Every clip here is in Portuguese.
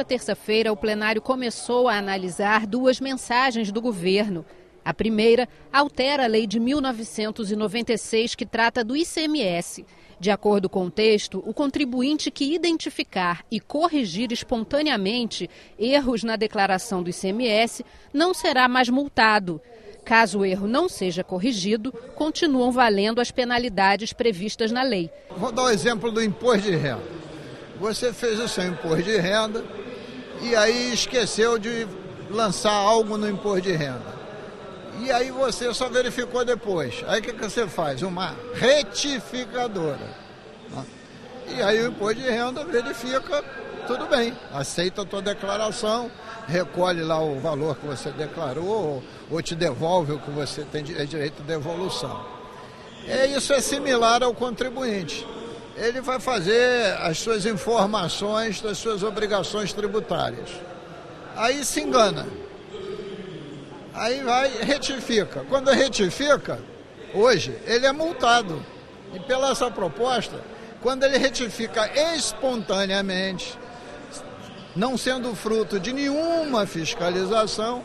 terça-feira, o plenário começou a analisar duas mensagens do governo. A primeira altera a lei de 1996, que trata do ICMS. De acordo com o texto, o contribuinte que identificar e corrigir espontaneamente erros na declaração do ICMS não será mais multado. Caso o erro não seja corrigido, continuam valendo as penalidades previstas na lei. Vou dar o exemplo do imposto de renda. Você fez o seu imposto de renda e aí esqueceu de lançar algo no imposto de renda. E aí você só verificou depois. Aí o que você faz? Uma retificadora. E aí o imposto de renda verifica, tudo bem, aceita a tua declaração, recolhe lá o valor que você declarou ou te devolve o que você tem direito de devolução. Isso é similar ao contribuinte. Ele vai fazer as suas informações das suas obrigações tributárias. Aí se engana. Aí vai, retifica. Quando retifica, hoje, ele é multado. E pela essa proposta, quando ele retifica espontaneamente, não sendo fruto de nenhuma fiscalização,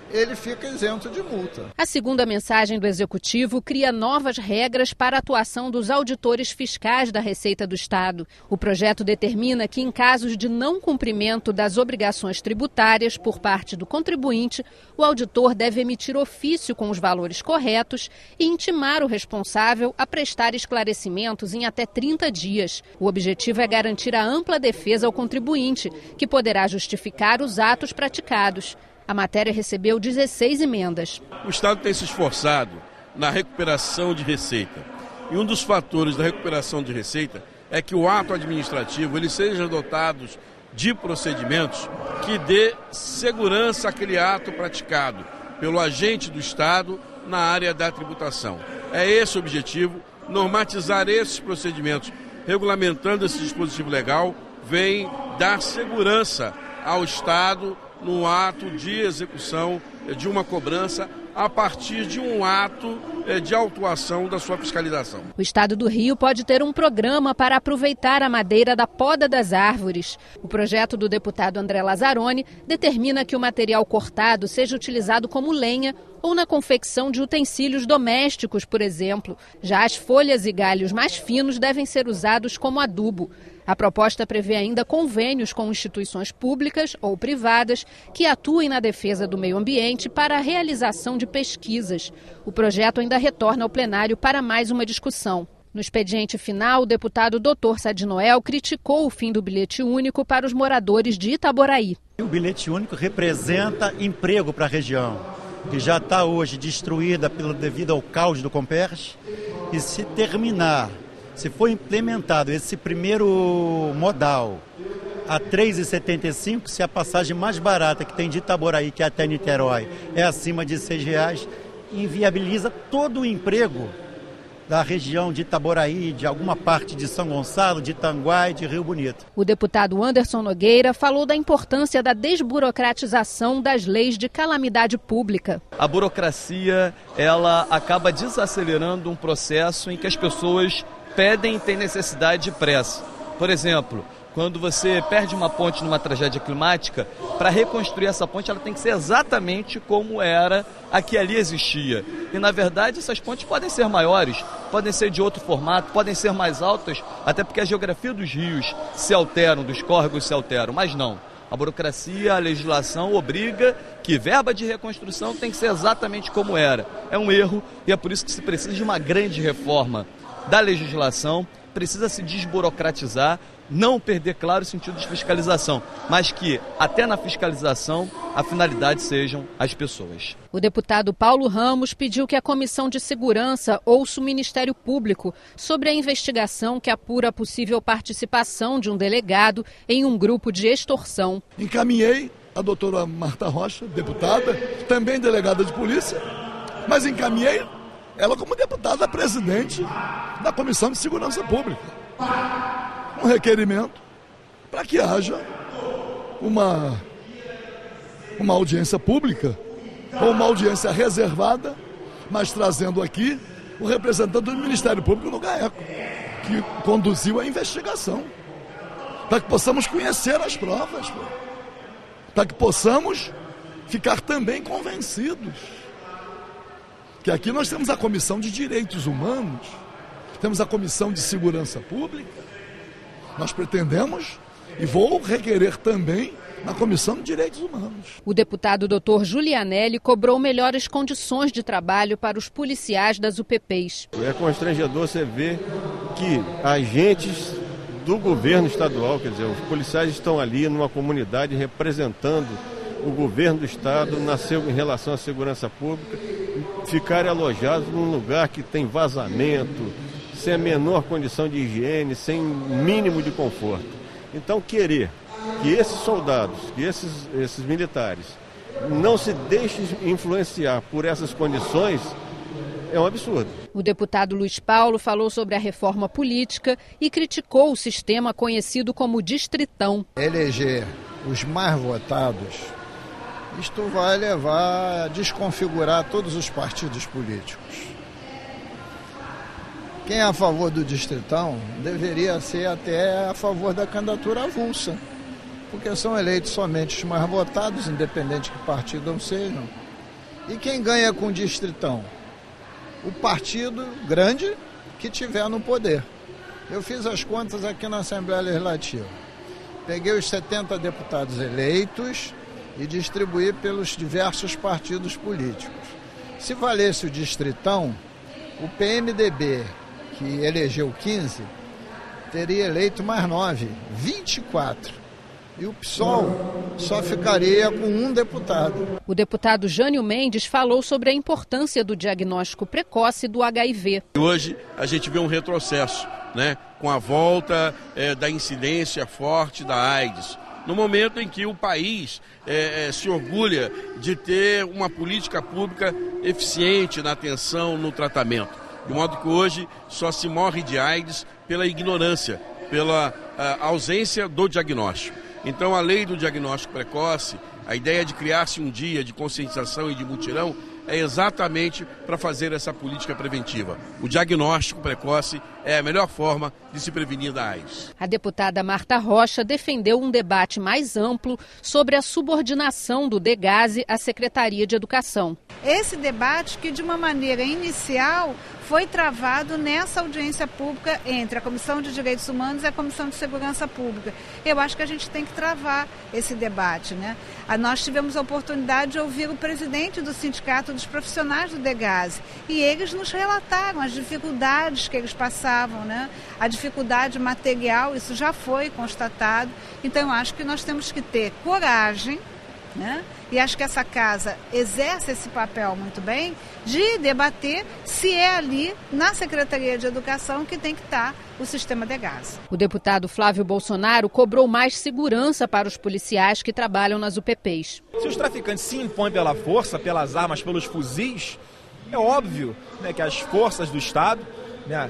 ele fica isento de multa. A segunda mensagem do Executivo cria novas regras para a atuação dos auditores fiscais da Receita do Estado. O projeto determina que, em casos de não cumprimento das obrigações tributárias por parte do contribuinte, o auditor deve emitir ofício com os valores corretos e intimar o responsável a prestar esclarecimentos em até 30 dias. O objetivo é garantir a ampla defesa ao contribuinte, que poderá justificar os atos praticados. A matéria recebeu 16 emendas. O Estado tem se esforçado na recuperação de receita. E um dos fatores da recuperação de receita é que o ato administrativo ele seja dotado de procedimentos que dê segurança àquele ato praticado pelo agente do Estado na área da tributação. É esse o objetivo, normatizar esses procedimentos, regulamentando esse dispositivo legal, vem dar segurança ao Estado no ato de execução de uma cobrança a partir de um ato de autuação da sua fiscalização. O Estado do Rio pode ter um programa para aproveitar a madeira da poda das árvores. O projeto do deputado André Lazzaroni determina que o material cortado seja utilizado como lenha ou na confecção de utensílios domésticos, por exemplo. Já as folhas e galhos mais finos devem ser usados como adubo. A proposta prevê ainda convênios com instituições públicas ou privadas que atuem na defesa do meio ambiente para a realização de pesquisas. O projeto ainda retorna ao plenário para mais uma discussão. No expediente final, o deputado Dr. Sadi Noel criticou o fim do bilhete único para os moradores de Itaboraí. O bilhete único representa emprego para a região, que já está hoje destruída devido ao caos do Comperj, e se terminar, se for implementado esse primeiro modal a R$ 3,75, se a passagem mais barata que tem de Itaboraí, que é até Niterói, é acima de R$ 6,00, inviabiliza todo o emprego da região de Itaboraí, de alguma parte de São Gonçalo, de Itanguá e de Rio Bonito. O deputado Anderson Nogueira falou da importância da desburocratização das leis de calamidade pública. A burocracia, ela acaba desacelerando um processo em que as pessoas pedem e têm necessidade de pressa. Por exemplo, quando você perde uma ponte numa tragédia climática, para reconstruir essa ponte ela tem que ser exatamente como era a que ali existia. E na verdade essas pontes podem ser maiores, podem ser de outro formato, podem ser mais altas, até porque a geografia dos rios se alteram, dos córregos se alteram, mas não. A burocracia, a legislação obriga que verba de reconstrução tem que ser exatamente como era. É um erro e é por isso que se precisa de uma grande reforma da legislação, precisa se desburocratizar, não perder, claro, o sentido de fiscalização, mas que até na fiscalização a finalidade sejam as pessoas. O deputado Paulo Ramos pediu que a Comissão de Segurança ouça o Ministério Público sobre a investigação que apura a possível participação de um delegado em um grupo de extorsão. Encaminhei a doutora Marta Rocha, deputada, também delegada de polícia, mas encaminhei ela como deputada presidente da Comissão de Segurança Pública. Um requerimento para que haja uma audiência pública ou uma audiência reservada, mas trazendo aqui o representante do Ministério Público no GAECO, que conduziu a investigação, para que possamos conhecer as provas. para que possamos ficar também convencidos que aqui nós temos a Comissão de Direitos Humanos, temos a Comissão de Segurança Pública, nós pretendemos e vou requerer também na Comissão de Direitos Humanos. O deputado Dr. Giulianelli cobrou melhores condições de trabalho para os policiais das UPPs. É constrangedor você ver que agentes do governo estadual, quer dizer, os policiais estão ali numa comunidade representando o governo do estado em relação à segurança pública, ficarem alojados num lugar que tem vazamento, sem a menor condição de higiene, sem mínimo de conforto. Então, querer que esses soldados, que esses militares não se deixem influenciar por essas condições é um absurdo. O deputado Luiz Paulo falou sobre a reforma política e criticou o sistema conhecido como distritão. Eleger os mais votados, isto vai levar a desconfigurar todos os partidos políticos. Quem é a favor do distritão deveria ser até a favor da candidatura avulsa, porque são eleitos somente os mais votados, independente de que partido sejam. E quem ganha com o distritão? O partido grande que tiver no poder. Eu fiz as contas aqui na Assembleia Legislativa. Peguei os 70 deputados eleitos e distribuí pelos diversos partidos políticos. Se valesse o distritão, o PMDB, que elegeu 15, teria eleito mais 9, 24. E o PSOL só ficaria com um deputado. O deputado Jânio Mendes falou sobre a importância do diagnóstico precoce do HIV. Hoje a gente vê um retrocesso, né, com a volta da incidência forte da AIDS. No momento em que o país se orgulha de ter uma política pública eficiente na atenção, no tratamento. De modo que hoje só se morre de AIDS pela ignorância, pela ausência do diagnóstico. Então, a lei do diagnóstico precoce, a ideia de criar-se um dia de conscientização e de mutirão, é exatamente para fazer essa política preventiva. O diagnóstico precoce é a melhor forma de se prevenir da AIDS. A deputada Marta Rocha defendeu um debate mais amplo sobre a subordinação do DEGASE à Secretaria de Educação. Esse debate que, de uma maneira inicial, foi travado nessa audiência pública entre a Comissão de Direitos Humanos e a Comissão de Segurança Pública. Eu acho que a gente tem que travar esse debate, né? Nós tivemos a oportunidade de ouvir o presidente do Sindicato dos Profissionais do DEGASE e eles nos relataram as dificuldades que eles passavam, né? A dificuldade material, isso já foi constatado. Então, eu acho que nós temos que ter coragem, né? E acho que essa casa exerce esse papel muito bem de debater se é ali na Secretaria de Educação que tem que estar o sistema DEGASE. O deputado Flávio Bolsonaro cobrou mais segurança para os policiais que trabalham nas UPPs. Se os traficantes se impõem pela força, pelas armas, pelos fuzis, é óbvio, né, que as forças do Estado, né,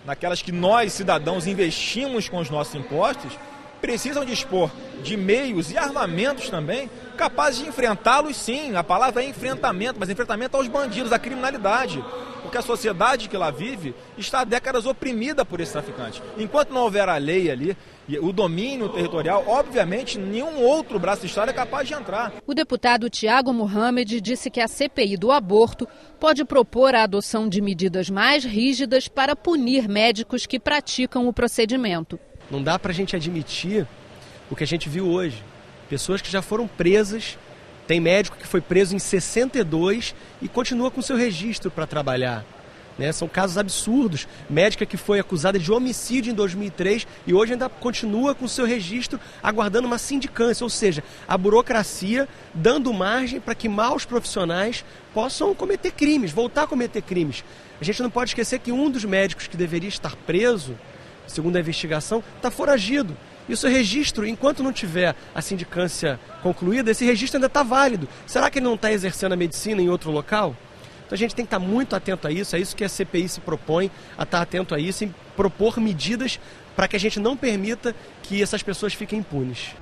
naquelas que nós, cidadãos, investimos com os nossos impostos, precisam dispor de meios e armamentos também capazes de enfrentá-los, sim. A palavra é enfrentamento, mas enfrentamento aos bandidos, à criminalidade. Porque a sociedade que lá vive está há décadas oprimida por esse traficante. Enquanto não houver a lei ali, o domínio territorial, obviamente, nenhum outro braço do Estado é capaz de entrar. O deputado Tiago Mohamed disse que a CPI do aborto pode propor a adoção de medidas mais rígidas para punir médicos que praticam o procedimento. Não dá para a gente admitir o que a gente viu hoje. Pessoas que já foram presas, tem médico que foi preso em 62 e continua com seu registro para trabalhar. Né? São casos absurdos. Médica que foi acusada de homicídio em 2003 e hoje ainda continua com seu registro aguardando uma sindicância. Ou seja, a burocracia dando margem para que maus profissionais possam cometer crimes, voltar a cometer crimes. A gente não pode esquecer que um dos médicos que deveria estar preso, segundo a investigação, está foragido. E o seu registro, enquanto não tiver a sindicância concluída, esse registro ainda está válido. Será que ele não está exercendo a medicina em outro local? Então a gente tem que estar muito atento a isso, é isso que a CPI se propõe, a estar atento a isso e propor medidas para que a gente não permita que essas pessoas fiquem impunes.